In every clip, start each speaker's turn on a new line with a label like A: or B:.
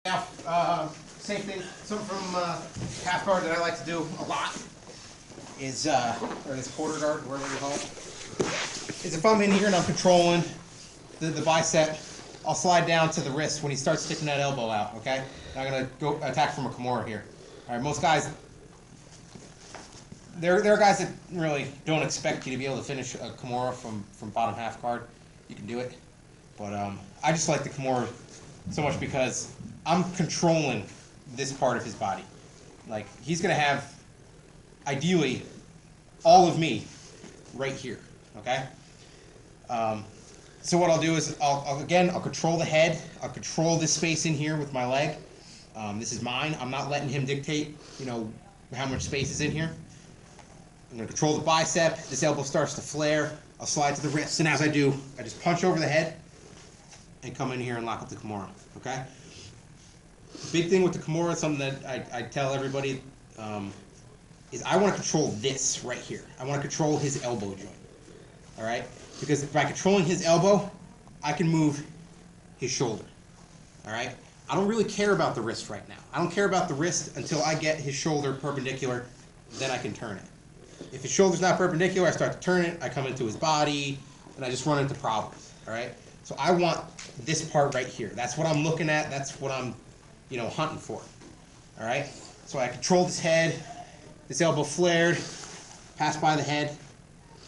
A: Now, same thing, something from half guard that I like to do a lot is, or this quarter guard, whatever you call it, is if I'm in here and I'm controlling the bicep, I'll slide down to the wrist when he starts sticking that elbow out, okay? I'm going to go attack from a Kimura here. All right, most guys, there are guys that really don't expect you to be able to finish a Kimura from bottom half guard. You can do it, but I just like the Kimura so much because I'm controlling this part of his body. Like, he's going to have, ideally, all of me right here, okay? So what I'll do is, I'll control the head. I'll control this space in here with my leg. This is mine. I'm not letting him dictate, how much space is in here. I'm going to control the bicep. This elbow starts to flare. I'll slide to the wrist, and as I do, I just punch over the head and come in here and lock up the Kimura, okay? Big thing with the Kimura, something that I tell everybody, is I want to control this right here. I want to control his elbow joint, all right? Because by controlling his elbow, I can move his shoulder, all right? I don't really care about the wrist right now. I don't care about the wrist until I get his shoulder perpendicular, then I can turn it. If his shoulder's not perpendicular, I start to turn it, I come into his body, and I just run into problems, all right? So I want this part right here. That's what I'm looking at. That's what I'm, hunting for, all right? So I control this head, this elbow flared, pass by the head,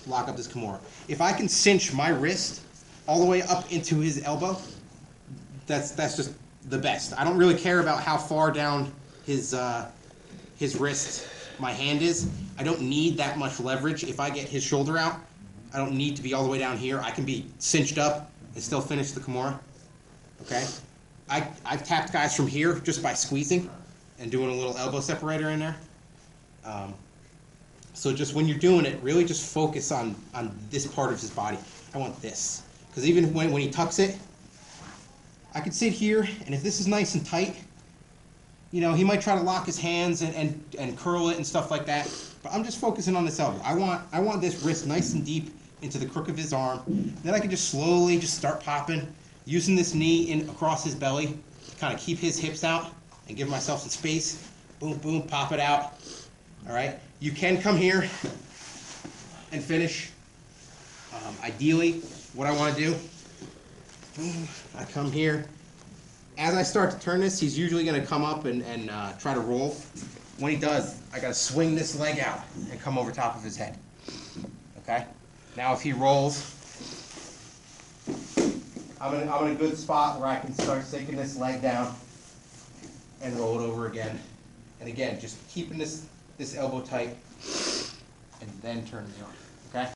A: lock up this Kimura. If I can cinch my wrist all the way up into his elbow, that's just the best. I don't really care about how far down his wrist my hand is. I don't need that much leverage. If I get his shoulder out, I don't need to be all the way down here. I can be cinched up and still finish the Kimura, okay? I've tapped guys from here just by squeezing and doing a little elbow separator in there. So just when you're doing it, really just focus on this part of his body. I want this. Because even when he tucks it, I could sit here, and if this is nice and tight, he might try to lock his hands and curl it and stuff like that. But I'm just focusing on this elbow. I want this wrist nice and deep into the crook of his arm. Then I can just slowly just start popping, using this knee in across his belly to kind of keep his hips out and give myself some space. Boom, boom, pop it out. All right. You can come here and finish. Ideally, what I want to do, boom, I come here. As I start to turn this, he's usually going to come up and try to roll. When he does, I got to swing this leg out and come over top of his head. Okay? Now if he rolls, I'm in a good spot where I can start sinking this leg down and roll it over again. And again, just keeping this elbow tight and then turn the arm.